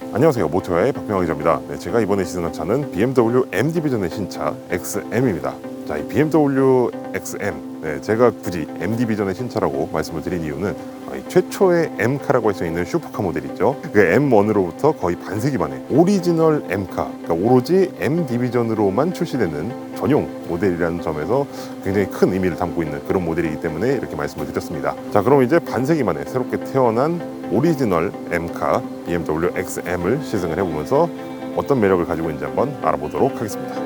안녕하세요, 모토야의 박병화 기자입니다. 제가 이번에 시승한 차는 BMW M 디비전의 신차 XM입니다. 자, 이 BMW XM, 제가 굳이 M 디비전의 신차라고 말씀을 드린 이유는 이 최초의 M카라고 할 수 있는 슈퍼카 모델 있죠. 그 M1으로부터 거의 반세기 만에 오리지널 M카, 그러니까 오로지 M 디비전으로만 출시되는 전용 모델이라는 점에서 굉장히 큰 의미를 담고 있는 그런 모델이기 때문에 이렇게 말씀을 드렸습니다. 자, 그럼 이제 반세기 만에 새롭게 태어난 오리지널 M카 BMW XM을 시승을 해보면서 어떤 매력을 가지고 있는지 한번 알아보도록 하겠습니다.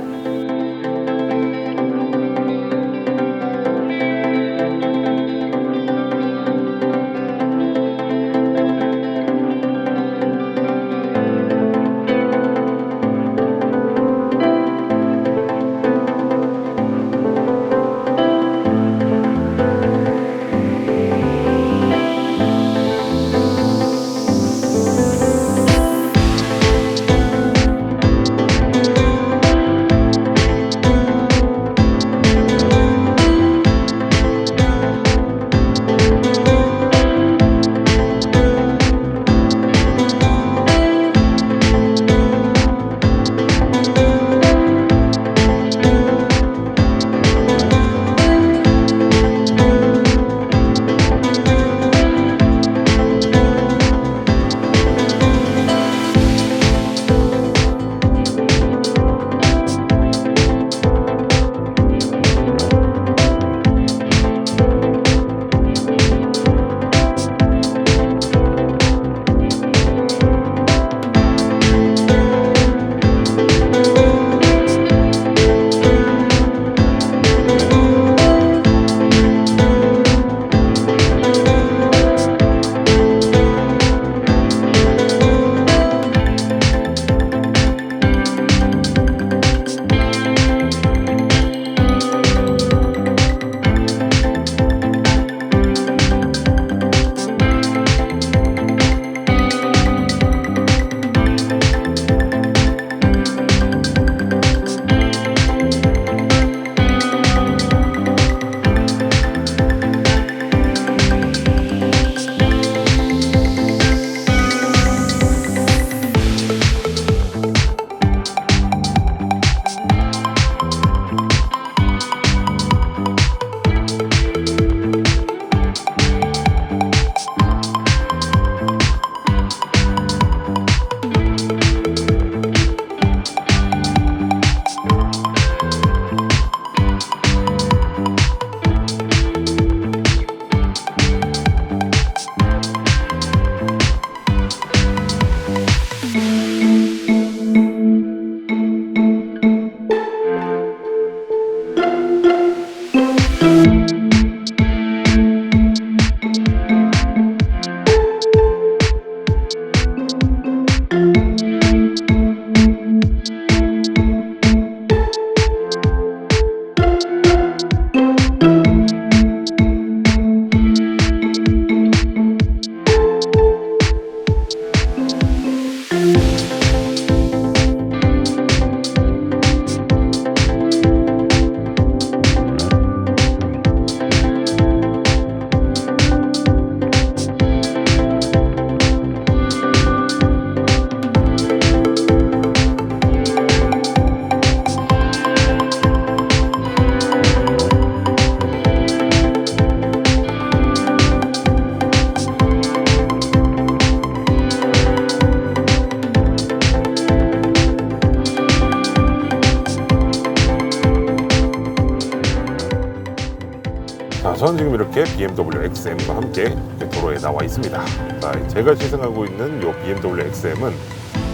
자, 저는 지금 이렇게 BMW XM과 함께 도로에 나와 있습니다. 자, 제가 시승하고 있는 이 BMW XM은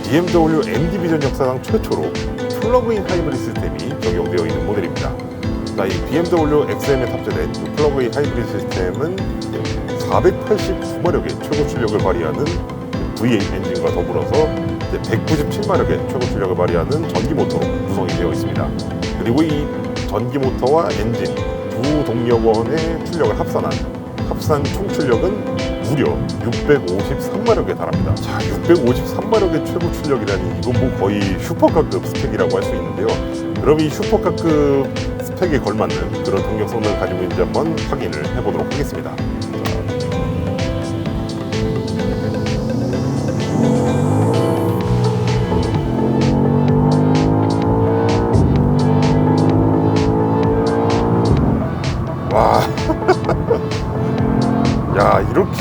BMW M 디비전 역사상 최초로 플러그인 하이브리드 시스템이 적용되어 있는 모델입니다. 자, 이 BMW XM에 탑재된 플러그인 하이브리드 시스템은 489마력의 최고 출력을 발휘하는 V8 엔진과 더불어서 197마력의 최고 출력을 발휘하는 전기 모터로 구성이 되어 있습니다. 그리고 이 전기 모터와 엔진 두 동력원의 출력을 합산 총 출력은 무려 653마력에 달합니다. 자, 653마력의 최고 출력이라니 이건 뭐 거의 슈퍼카급 스펙이라고 할 수 있는데요. 그럼 이 슈퍼카급 스펙에 걸맞는 그런 동력 성능을 가지고 있는지 한번 확인을 해보도록 하겠습니다. 자,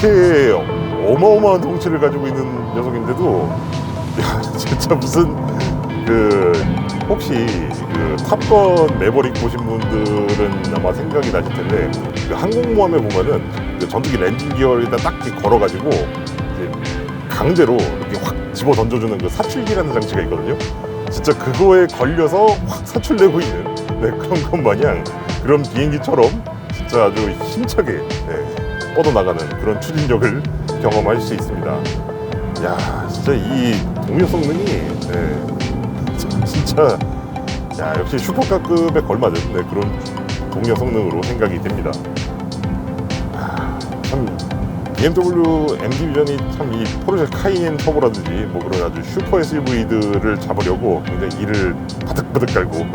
이렇게 어마어마한 덩치를 가지고 있는 녀석인데도 야, 진짜 무슨 그 혹시 그 탑건 매버릭 보신 분들은 아마 생각이 나실 텐데 그 항공모함에 보면은 그 전투기 랜딩 기어에다 딱 이렇게 걸어가지고 이제 강제로 이렇게 확 집어 던져주는 그 사출기라는 장치가 있거든요. 진짜 그거에 걸려서 확 사출되고 있는 그런 것 마냥 그런 비행기처럼 진짜 아주 힘차게 뻗어나가는 그런 추진력을 경험할 수 있습니다. 야, 진짜 이 동력 성능이 진짜 야, 역시 슈퍼카급에 걸맞은 그런 동력 성능으로 생각이 됩니다. 참 BMW M 디비전이 참 이 포르쉐 카이엔 터보라든지 뭐 그런 아주 슈퍼 SUV들을 잡으려고 굉장히 이를 바득바득 깔고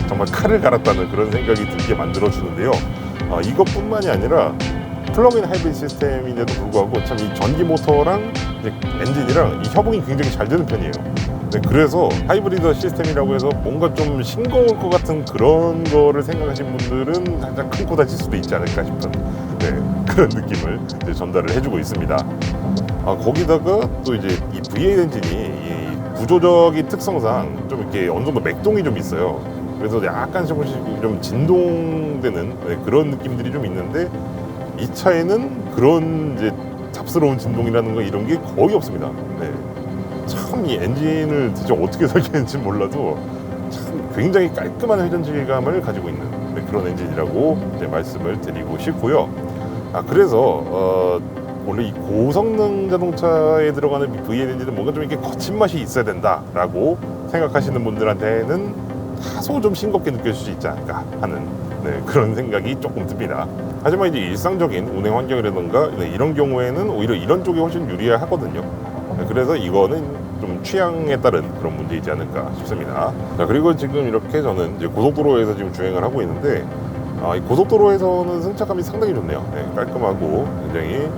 정말 칼을 갈았다는 그런 생각이 들게 만들어 주는데요. 이것뿐만이 아니라 플러그인 하이브리드 시스템인데도 불구하고 참 이 전기 모터랑 엔진이랑 이 협응이 굉장히 잘 되는 편이에요. 그래서 하이브리드 시스템이라고 해서 뭔가 좀 싱거울 것 같은 그런 거를 생각하신 분들은 살짝 큰 코 다칠 수도 있지 않을까 싶은 그런 느낌을 전달을 해주고 있습니다. 거기다가 또 이제 이 V8 엔진이 이 구조적인 특성상 좀 이렇게 어느 정도 맥동이 좀 있어요. 그래서 약간 좀 진동되는 그런 느낌들이 좀 있는데 이 차에는 그런 이제 잡스러운 진동이라는 거 이런 게 거의 없습니다. 참 이 엔진을 대체 어떻게 설계했는지 몰라도 참 굉장히 깔끔한 회전 질감을 가지고 있는 그런 엔진이라고 말씀을 드리고 싶고요. 그래서 원래 이 고성능 자동차에 들어가는 V8 엔진은 뭔가 좀 이렇게 거친 맛이 있어야 된다라고 생각하시는 분들한테는 다소 좀 싱겁게 느껴질 수 있지 않을까 하는 그런 생각이 조금 듭니다. 하지만 이제 일상적인 운행 환경이라든가 이런 경우에는 오히려 이런 쪽이 훨씬 유리하거든요. 그래서 이거는 좀 취향에 따른 그런 문제이지 않을까 싶습니다. 자, 그리고 지금 이렇게 저는 이제 고속도로에서 지금 주행을 하고 있는데 이 고속도로에서는 승차감이 상당히 좋네요. 깔끔하고 굉장히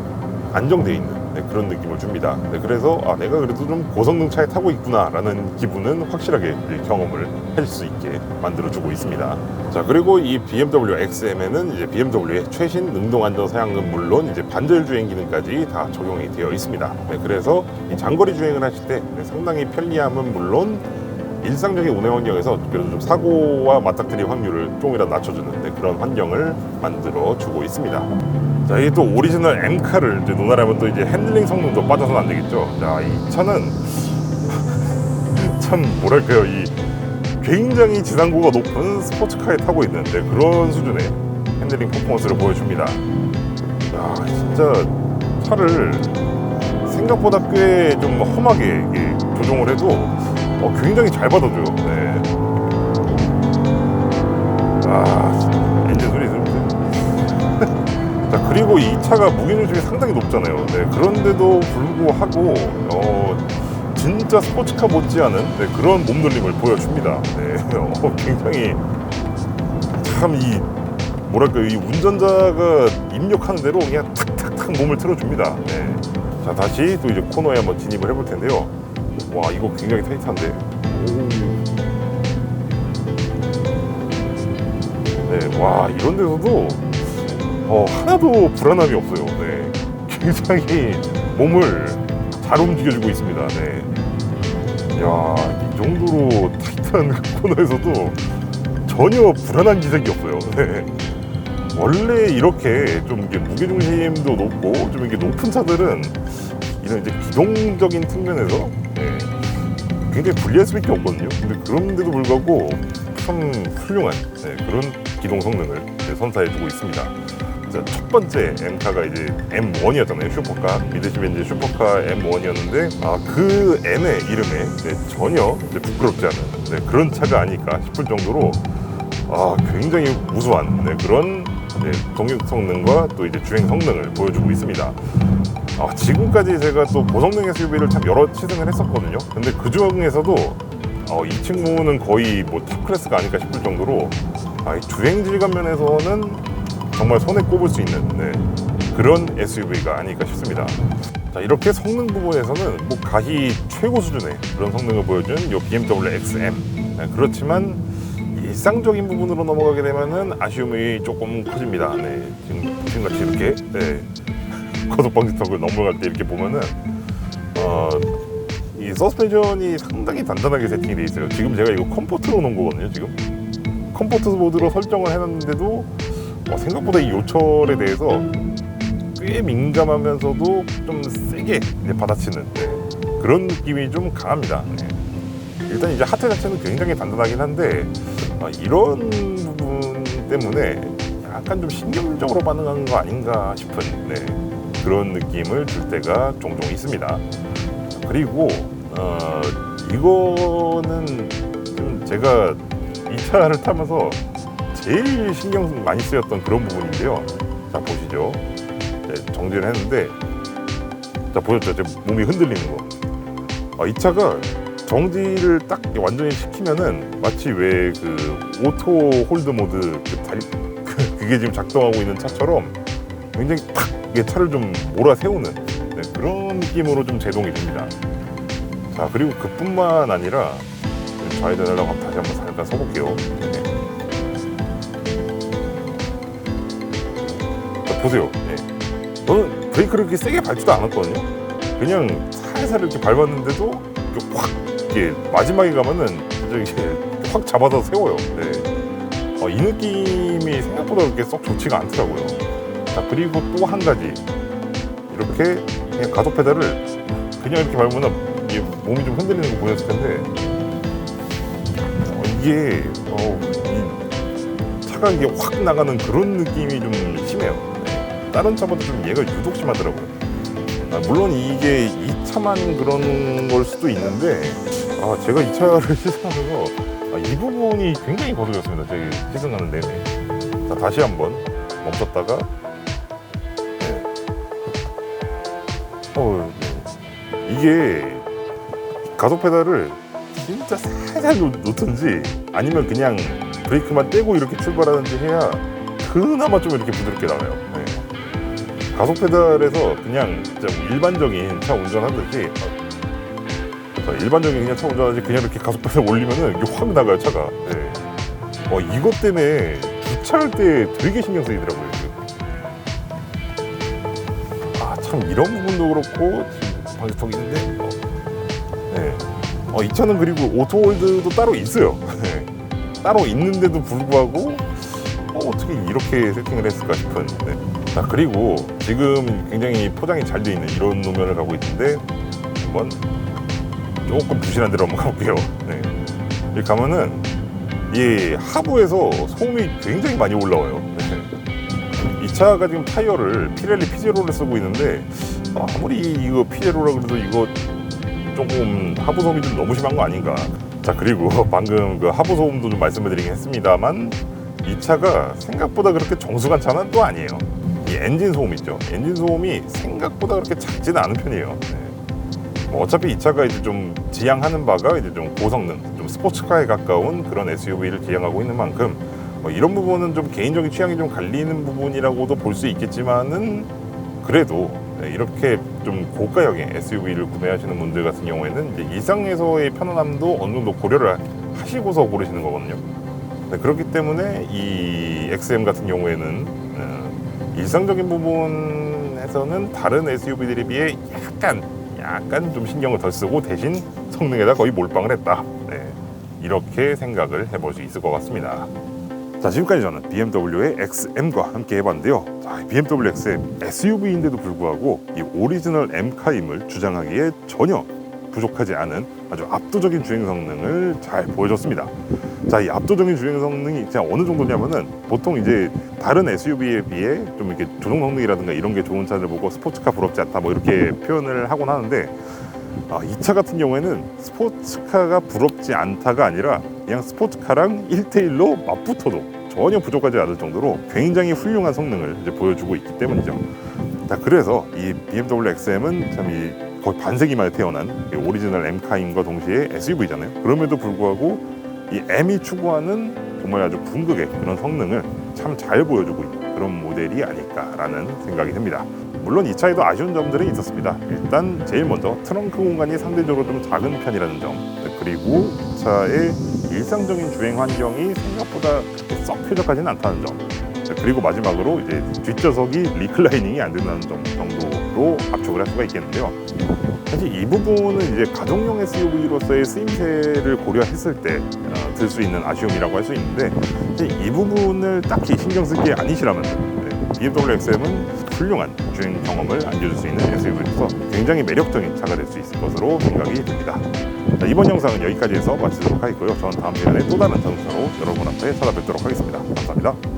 안정되어 있는 그런 느낌을 줍니다. 그래서 내가 그래도 좀 고성능 차에 타고 있구나 라는 기분은 확실하게 경험을 할 수 있게 만들어주고 있습니다. 자, 그리고 이 BMW XM에는 이제 BMW의 최신 능동 안전 사양은 물론 이제 반절 주행 기능까지 다 적용이 되어 있습니다. 그래서 이 장거리 주행을 하실 때 상당히 편리함은 물론 일상적인 운행 환경에서 그래도 좀 사고와 맞닥뜨릴 확률을 조금이라도 낮춰주는 그런 환경을 만들어주고 있습니다. 자, 이게 또 오리지널 M카를 이제 논하려면 또 이제 핸들링 성능도 빠져서는 안 되겠죠. 자, 이 차는 참 뭐랄까요, 이 굉장히 지상고가 높은 스포츠카에 타고 있는 그런 수준의 핸들링 퍼포먼스를 보여줍니다. 야, 진짜 차를 생각보다 꽤 좀 험하게 조종을 해도 굉장히 잘 받아줘요. 엔진 소리 들으세요. 자, 그리고 이 차가 무게중심이 상당히 높잖아요. 그런데도 불구하고 진짜 스포츠카 못지않은 그런 몸놀림을 보여줍니다. 굉장히 참 이 뭐랄까요, 이 운전자가 입력하는 대로 그냥 탁탁탁 몸을 틀어줍니다. 자, 다시 또 이제 코너에 한번 진입을 해볼 텐데요. 와, 이거 굉장히 타이트한데. 와, 이런 데서도 하나도 불안함이 없어요. 굉장히 몸을 잘 움직여주고 있습니다. 야, 이 정도로 타이트한 그 코너에서도 전혀 불안한 기색이 없어요. 원래 이렇게 좀 이게 무게중심도 높고 좀 이게 높은 차들은 이런 이제 기동적인 측면에서 굉장히 불리할 수밖에 없거든요. 근데 그런데도 불구하고 참 훌륭한 그런 기동 성능을 선사해주고 있습니다. 자, 첫 번째 M카가 이제 M1이었잖아요. 슈퍼카, 미드시벤지 슈퍼카 M1이었는데 그 M의 이름에 전혀 부끄럽지 않은 그런 차가 아닐까 싶을 정도로 굉장히 우수한 그런 동력 성능과 또 이제 주행 성능을 보여주고 있습니다. 지금까지 제가 또 고성능 SUV를 참 여러 시승을 했었거든요. 근데 그 중에서도 이 친구는 거의 뭐 탑 클래스가 아닐까 싶을 정도로 주행 질감 면에서는 정말 손에 꼽을 수 있는 그런 SUV가 아닐까 싶습니다. 자, 이렇게 성능 부분에서는 뭐 가히 최고 수준의 그런 성능을 보여준 이 BMW XM. 그렇지만 일상적인 부분으로 넘어가게 되면은 아쉬움이 조금 커집니다. 지금 보신 같이 이렇게 고속 방지턱을 넘어갈 때 이렇게 보면은 이 서스펜션이 상당히 단단하게 세팅이 돼 있어요. 지금 제가 이거 컴포트로 놓은 거거든요. 지금 컴포트 모드로 설정을 해놨는데도 생각보다 이 요철에 대해서 꽤 민감하면서도 좀 세게 받아치는 그런 느낌이 좀 강합니다. 일단 이제 하트 자체는 굉장히 단단하긴 한데 이런 부분 때문에 약간 좀 신경적으로 반응하는 거 아닌가 싶은 그런 느낌을 줄 때가 종종 있습니다. 그리고 이거는 좀 제가 이 차를 타면서 제일 신경 많이 쓰였던 그런 부분인데요. 자, 보시죠. 정지를 했는데, 자, 보셨죠? 제 몸이 흔들리는 거. 이 차가 정지를 딱 완전히 시키면은 마치 왜 그 오토 홀드 모드 그게 지금 작동하고 있는 차처럼 굉장히 탁 차를 좀 몰아세우는 그런 느낌으로 좀 제동이 됩니다. 자, 그리고 그뿐만 아니라 좌회전하려고 하면 다시 한번 잠깐 서볼게요. 자, 보세요. 저는 브레이크를 그렇게 세게 밟지도 않았거든요. 그냥 살살 이렇게 밟았는데도 확 이렇게 마지막에 가면은 진짜 이게 확 잡아서 세워요. 이 느낌이 생각보다 그렇게 썩 좋지가 않더라고요. 자, 그리고 또 한 가지, 이렇게 그냥 가속 페달을 그냥 이렇게 밟으면 몸이 좀 흔들리는 거 보였을 텐데 이게 이 차가 이게 확 나가는 그런 느낌이 좀 심해요. 다른 차보다 좀 얘가 유독 심하더라고요. 물론 이게 이 차만 그런 걸 수도 있는데 제가 이 차를 시승하면서 이 부분이 굉장히 거슬렸습니다. 제 시승하는 내내. 자, 다시 한번 멈췄다가 이게 가속 페달을 진짜 살살 놓든지 아니면 그냥 브레이크만 떼고 이렇게 출발하든지 해야 그나마 좀 이렇게 부드럽게 나와요. 가속 페달에서 그냥 진짜 일반적인 차 운전하듯이 그냥 이렇게 가속 페달 올리면은 이게 확 나가요, 차가. 이것 때문에 주차할 때 되게 신경 쓰이더라고요. 참 이런 부분도 그렇고 지금 방지턱이 있는데 이 차는 그리고 오토홀드도 따로 있어요. 따로 있는데도 불구하고 어떻게 이렇게 세팅을 했을까 싶은. 자, 그리고 지금 굉장히 포장이 잘 돼 있는 이런 노면을 가고 있는데 한번 조금 부실한 데로 한번 가볼게요. 여기 가면은 이 하부에서 소음이 굉장히 많이 올라와요. 이 차가 지금 타이어를 피렐리 P0를 쓰고 있는데 아무리 이거 P0라 그래도 이거 조금 하부 소음이 좀 너무 심한 거 아닌가. 자, 그리고 방금 그 하부 소음도 좀 말씀을 드리긴 했습니다만 이 차가 생각보다 그렇게 정숙한 차는 또 아니에요. 이 엔진 소음 있죠. 엔진 소음이 생각보다 그렇게 작지는 않은 편이에요. 어차피 이 차가 이제 좀 지향하는 바가 이제 좀 고성능, 좀 스포츠카에 가까운 그런 SUV를 지향하고 있는 만큼 이런 부분은 좀 개인적인 취향이 좀 갈리는 부분이라고도 볼 수 있겠지만은 그래도 이렇게 좀 고가형의 SUV를 구매하시는 분들 같은 경우에는 이제 일상에서의 편안함도 어느 정도 고려를 하시고서 고르시는 거거든요. 그렇기 때문에 이 XM 같은 경우에는 일상적인 부분에서는 다른 SUV들에 비해 약간 좀 신경을 덜 쓰고 대신 성능에다 거의 몰빵을 했다. 이렇게 생각을 해볼 수 있을 것 같습니다. 자, 지금까지 저는 BMW의 XM과 함께 해봤는데요. 자, BMW XM SUV인데도 불구하고 이 오리지널 M카임을 주장하기에 전혀 부족하지 않은 아주 압도적인 주행 성능을 잘 보여줬습니다. 자, 이 압도적인 주행 성능이 그냥 어느 정도냐면은 보통 이제 다른 SUV에 비해 좀 이렇게 조종 성능이라든가 이런 게 좋은 차를 보고 스포츠카 부럽지 않다 뭐 이렇게 표현을 하곤 하는데 이 차 같은 경우에는 스포츠카가 부럽지 않다가 아니라 그냥 스포츠카랑 1대1로 맞붙어도 전혀 부족하지 않을 정도로 굉장히 훌륭한 성능을 이제 보여주고 있기 때문이죠. 자, 그래서 이 BMW XM은 참 이 거의 반세기 만에 태어난 오리지널 M카임과 동시에 SUV잖아요. 그럼에도 불구하고 이 M이 추구하는 정말 아주 궁극의 그런 성능을 참 잘 보여주고 있는 그런 모델이 아닐까라는 생각이 듭니다. 물론 이 차에도 아쉬운 점들은 있었습니다. 일단 제일 먼저 트렁크 공간이 상대적으로 좀 작은 편이라는 점, 그리고 이 차의 일상적인 주행 환경이 생각보다 그렇게 썩 쾌적하지는 않다는 점, 그리고 마지막으로 이제 뒷좌석이 리클라이닝이 안 된다는 정도로 압축을 할 수가 있겠는데요. 사실 이 부분은 이제 가정용 SUV로서의 쓰임새를 고려했을 때 들 수 있는 아쉬움이라고 할 수 있는데, 이 부분을 딱히 신경 쓸 게 아니시라면 BMW XM은 훌륭한 주행 경험을 안겨줄 수 있는 SUV로서 굉장히 매력적인 차가 될 수 있을 것으로 생각이 듭니다. 자, 이번 영상은 여기까지 해서 마치도록 하겠고요. 저는 다음 시간에 또 다른 자동차로 여러분 앞에 찾아뵙도록 하겠습니다. 감사합니다.